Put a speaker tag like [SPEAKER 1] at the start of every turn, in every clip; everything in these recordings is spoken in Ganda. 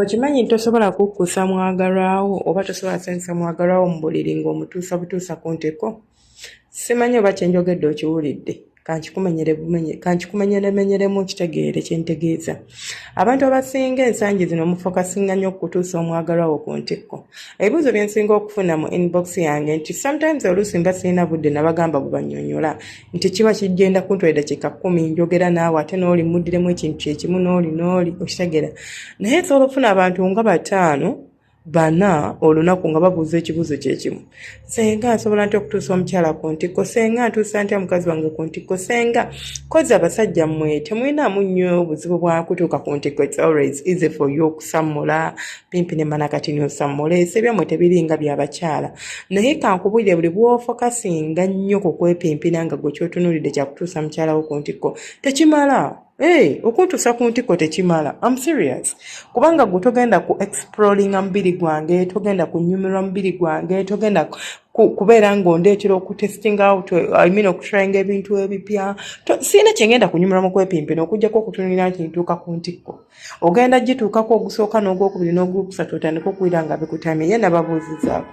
[SPEAKER 1] Okimanyi tosobola kukkusa mwagalwawo oba tosobola sensisa mwagalwawo mu buliri ng'omutuusa butuusa ku nteko. Simanyi oba kye njogedde okiwulidde. Kankikumenyeremu kitegeere kye ntegeeza. Abantu abasinga ensangi zino mufokasinga nnyo okutuusa omwagalwawo ku ntikko. Ebibuuzo bye nsinga okufuna mu inbox yange nti sometimes oluusi mba sirina budde nabagamba bwe bannyonnyola nti kiba kigenda kuntwala eddakiika 10 njogera naawe ate n'oli muddiremu ekintu kyekimu n'oli okitegeera. Naye nsobola okufuna abantu nga 5 bana olunaku nga babuuza ekibuuzo kyekimu. Senga nsobola ntya okutuusa omukyala ku ntikko? Senga ntuusa ntya mukazi wange ku ntikko? Senga kozi abasajja mmwe temulinamu nnyo obuzibu bwa kutuuka ku ntikko. It's always easy for you okusammula pimpine manakati n'osammula. Ebyammwe tebiringa by'abakyala. Naye kankubulire buli bw'ofokasinga nnyo ku kwepimpina nga gwe ky'otunuulidde kya kutuusa mukyalawo ku ntikko tekimala. Okuntuusa ku ntikko tekimala. I'm serious. Kubanga gwe togenda ku exploringa mubiri gwange, togenda kunyumirwa mubiri gwange, togenda kubeera ng'ondeetera okutesting out, okutryinga ebintu ebipya. Sirina kye ngenda kunyumirwa mu kwepimpina okuggyako okutunulira nti ntuuka ku ntikko. Ogenda gituukako ogusooka n'ogwokubiri n'ogwokusatu otandika okuwulira nga bikutamye. Ye nababuuzizaako.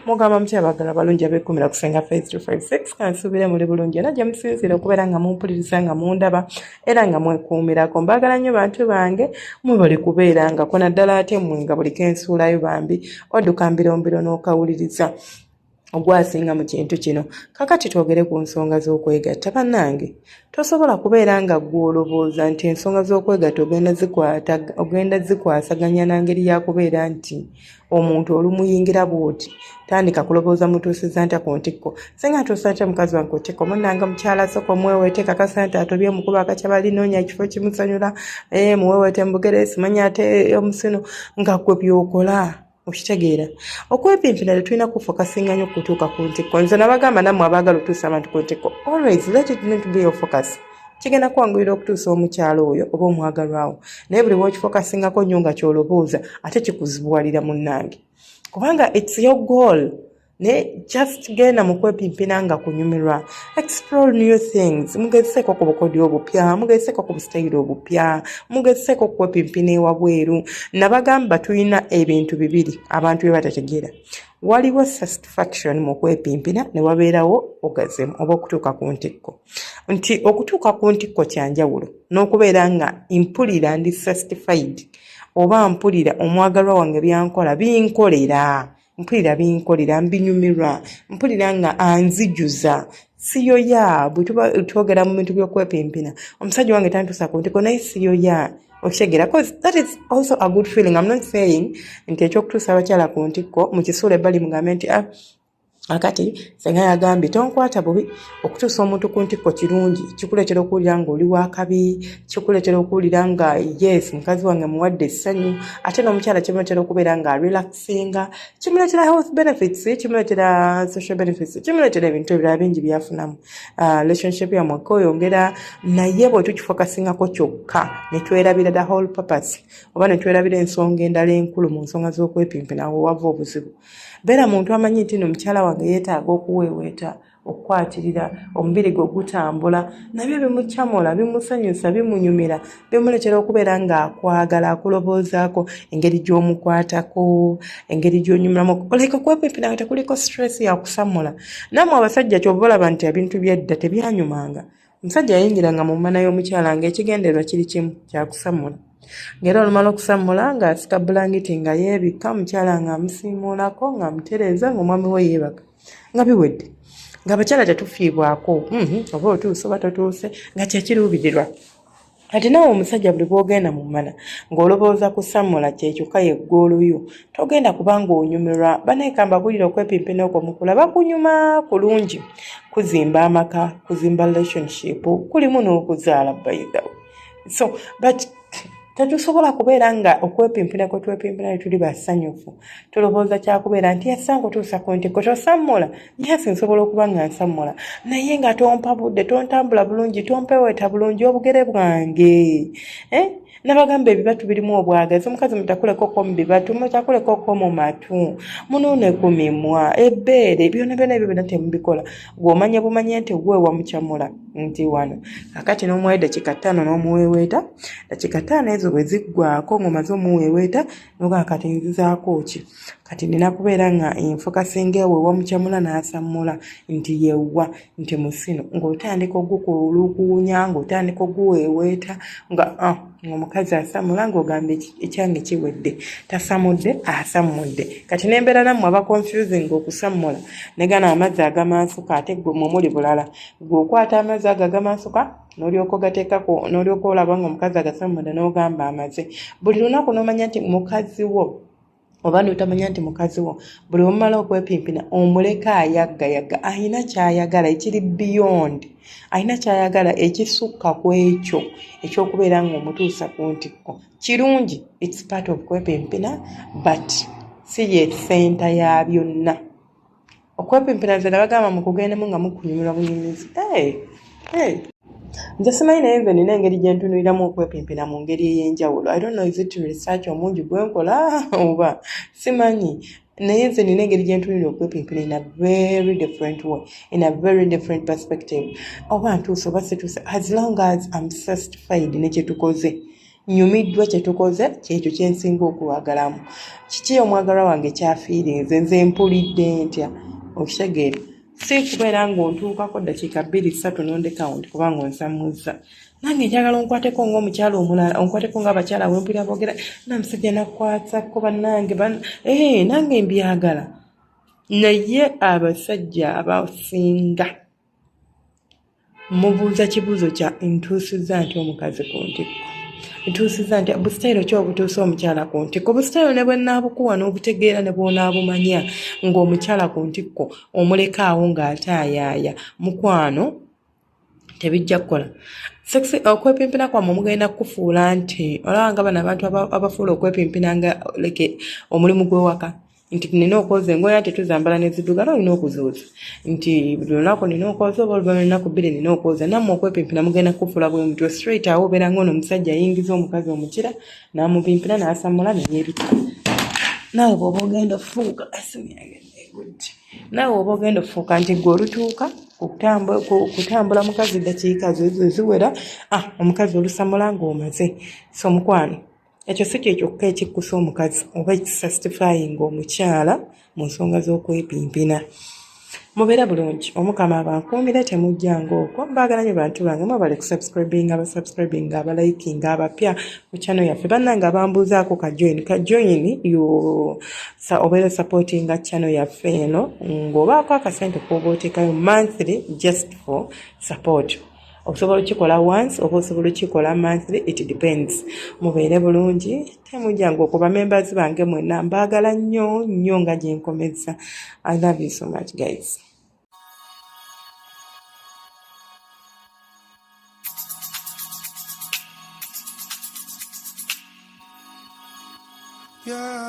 [SPEAKER 1] Mugamba mukyabagala balungi abeekumira kusenga Faith 256 kansuubire muli bulungi era gye musinzira okubeera nga mumpuliriza nga mundaba era nga mwekuumirako. Mbaagala nnyo bantu bange mwebale kubeerangako naddala ate mmwe nga buli kensuulayo bambi odduka mbirombiro n'okawuliriza ogwasinga mu kintu kino. Kakati twogere ku nsonga z'okwegatta. Bannange tosobola kubeera nga gw'olobooza nti ensonga z'okwegatta ogenda zikwasaganya nangeri yakubeera nti omuntu olumuyingira bw'oti tandika kulobooza mutuusiza ntya ku ntikko. Senga ntuusa ntya mukazi wange ku ntikko? Munnanga mukyala soko muweweete kakasa nti atobye omukuba akakyabali noonya ekifo kimusanyula muweweete mubugere simanyi ate omusino nga gwe by'okola okitegeera. Okwepimpina tetulina kufokasinga nnyo kutuuka ku ntikko. Nze nabagamba nammwe abaagala okutuusa abantu ku ntikko, always let it not be your focus. Kigenda kwanguyira okutuusa omukyalo oyo oba omwagalwawo. Naye buli bw'okifokasingako nnyo nga ky'olobooza ate kikuzibuwalira munnange. Kubanga it's your goal. Ne just genda mu kwepimpina nga kunyumirwa. Explore new things. Mugezeeko ku bukodyo obupya, mugezeeko ku busitayiro obupya, mugezeeko ku kwepimpina ewabweru. Nabagamba tulina ebintu bibiri abantu bye batategeera. Waliwo satisfaction mu kwepimpina ne wabeerawo orgasm oba okutuuka ku ntikko. Nti okutuuka ku ntikko kyanjawulo n'okubeera nga mpulira ndi satisfied oba mpulira omwagalwa wange byankola binkolera. Mpulira binkolera mbinyumirwa, mpulira nga anzijuza. Siyoya bwe tuba twogera mu bintu by'okwepimpina. Omusajja wange tantuusa ku ntikko naye siyoya. Okitegeera, because that is also a good feeling. I'm not saying nti ekyokutuusa abakyala ku ntikko mu kisuula ebbali mugambe nti akati senga yagambye tonkwata bubi. Okutuusa omuntu ku ntikko kirungi, kikuleetera okuwulira ng'oli wa kabi, kikuleetera okuwulira nga yes mukazi wange muwadde essanyu, ate n'omukyala kimuleetera okubeera nga relaxinga, kimuleetera health benefits, kimuleetera social benefits, kimuleetera ebintu ebirala bingi byafunamu. Relationship yammwe kweyongera, naye bwe tukifokasingako kyokka ne twerabira the whole purpose oba ne twerabira ensonga endala enkulu mu nsonga z'okwepimpina awo wava obuzibu. Beera muntu amanyi nti n'omukyala wange yeetaaga okuweeweeta, okukwatirira, omubiri gwe gutambula, nabyo bimukyamula, bimusanyusa, bimunyumira, bimuleetera okubeera ng'akwagala, akuloboozaako, engeri gy'omukwatako, engeri gy'onyumiramu. Oleka okwepimpina nga tekuliko stress ya kusamula. Nammwe abasajja ky'oba olaba nti ebintu by'edda tebyanyumanga. Omusajja yayingiranga mu mmana y'omukyala ng'ekigendererwa kiri kimu kya kusamula. Ngera olumala okusamula ng'asika bulangiti nga yeebika, mukyala ng'amusiimuulako ng'amutereeza ng'omwami we yeebaka. Nga biwedde. Ng'abakyala tetufiibwako. Oba otuuse oba totuuse nga kyekiruubirirwa. Ate naawe omusajja buli bw'ogenda mu mmana ng'olobooza kusamula kyekyokka ye ggoolo yo togenda kubanga onyumirwa. Banekamba bulira okwepimpina okwo mukula bakunyuma kulungi. Kuzimba amaka, kuzimba relationship, kulimu n'okuzaala by the way. So, but tetusobola kubeera nga okwepimpina kwe twepimpina tuli basanyufu. Tulowooza kyakubeera nti yasanga otuusa ku ntikko tosammula. Yes, nsobola okuba nga nsammula. Naye nga tompa budde, tontambula bulungi, tompeweeta bulungi obugere bwange. Nabagamba ebibatu birimu obwagazi. Omukazi mutakulekoko mu bibatu, mutakulekoko mu matu, munuune ku mimwa, ebbeere, byonna ebyo byonna temubikola. Gw'omanya bumanye nti gwe wamukyamula nti wano. Kakati n'omuwa eddakiika 5 n'omuweeweeta, dakiika 5 ezo ezo bwe ziggwako ng'omaze omuweeweeta n'ogaa kati nzizaako ki kati nina kubeera nga enfokasinga ewo ewamukyamula n'asammula nti yewwa nti musino ng'otandika ogukulukuunya ng'otandika oguweeweeta ng'omukazi asamula ng'ogamba ekyange kiwedde tasamudde asammudde kati n'embeera nammwe aba confusing okusammula ne gano amazzi agamaasuka ate gwe mumuli bulala gw'okwata amazzi ago agamaasuka n'olyoka ogateekako n'olyoka olaba ng'omukazi agasammudde n'ogamba amaze buli lunaku n'omanya nti mukazi wo oba n'otamanya nti mukazi wo buli omumala okwepimpina omuleka ayaggayaga ayina kyayagala ekiri beyond ayina kyayagala ekisukka ku ekyo ekyokubeera ng'omutuusa ku ntikko kirungi it's part of kwepimpina but si ye senta ya byonna okwepimpina ze bagamba mu kugendemu nga mukunyumira bunyumizi nze simanyi naye nze nina engeri gye ntunuuliramu okwepimpina mu ngeri ey'enjawulo I don't know is it research omungi gwe nkola oba simanyi naye nze nina engeri gye ntunuulira okwepimpina in a very different way in a very different perspective oba ntuuse oba situuse as long as I'm satisfied ne kye tukoze nyumiddwa kye tukoze kyekyo kye nsinga okuwagalamu kiki omwagalwa wange kyafiirinze nze mpulidde ntya okitegeera si kubeera ng'ontuukako ddakiika 2-3 n'ondekawo nti kubanga onsamuzza nange njagala onkwateko ng'omukyala omulala onkwateko ng'abakyala wempulira boogera namusajja nakwatako bannange nange mbyagala naye abasajja abasinga mubuuza kibuuzo kya ntuusizza nti omukazi ku ntikko ntuusizza nti busitayiro ki obutuusa omukyala ku ntikko busitayiro ne bwe naabukuwa n'obutegeera ne bw'onaabumanya ng'omukyala ku ntikko omuleka awo ng'ataayaaya mukwano tebijja kukola okwepimpina kwammwe mugenda kukufuula nti olaba nga bano abantu abafuula okwepimpina nga omulimu gw'ewaka nti nina okwoza engoye ate tuzambala neziddugalwa olina okuzuuza nti buli lunaku nina okwoza oba oluvannyuma lunaku 2 nina okwoza nammwe okwepimpina mugenda kukufuula bwe mutwe straight awo obeera ng'ono omusajja ayingiza omukazi omukira n'amupimpina n'asamula neyeebita naawe bw'oba ogenda ofuuka naawe oba ogenda ofuuka nti gwe olutuuka kutambula mukazi ddakiika ziwera omukazi olusamula ng'omaze so mukwano ekyo si kye kyokka ekikkusa omukazi oba ekisastifying omukyala mu nsonga z'okwepimpina mubeera bulungi omukama abankuumire temujjanga okwo mbaagala nnyo bantu bange mwebale kusubscribinga abasubscribinga abalikinga abapya mu channel yaffe bannange abambuuzaako kajoyini obeera supportinga channel yaffe eno ng'obaako akasente k'oba oteekayo monthly just for support osobola okikola once oba osobola okikola monthly it depends mubeere bulungi temujjanga okuba members bange mwenna mbaagala nnyo nnyo nga gye nkomeza I love you so much guys. Yeah.